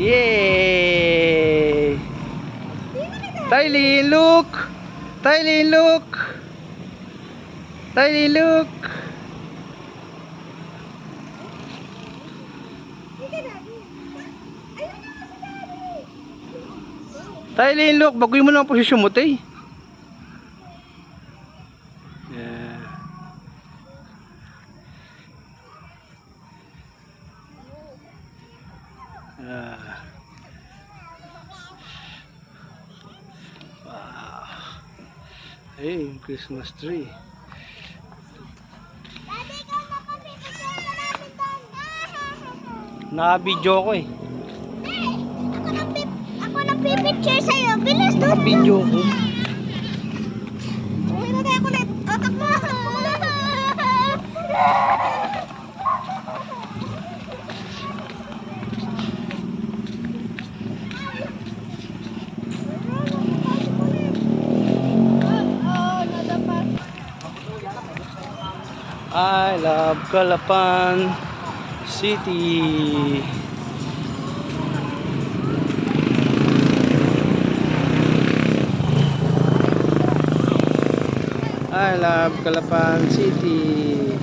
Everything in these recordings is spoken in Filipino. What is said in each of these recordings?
Yay! Tylin, look! Tylin, look! Tylin, look! Tylin, look! Baguhin mo na ang posisyon mo, Tay. Yeah. Wow. Hey, Christmas tree. Naka-video ko eh. Ako nagpipicture sa'yo. Bilis doon. Naka-video ko. Uwi na tayo ulit. Tatak mo. I love Calapan City. I love Calapan City.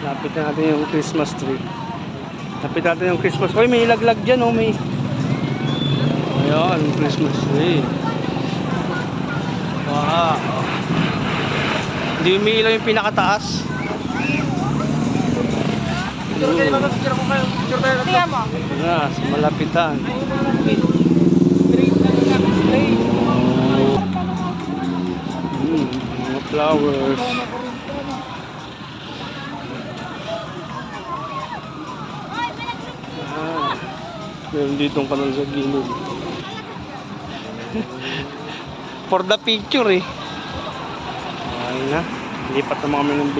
Lapit natin yung Christmas tree. Lapit natin yung Christmas. Uy, may ilaglag dyan, oh, may. Ayan, Christmas tree. Wow. Hindi umiilaw yung pinakataas. Sa malapitan. Mga flowers. Meron ditong kanal sa gilid. For the picture eh. Ayun na. Lipat naman kami ng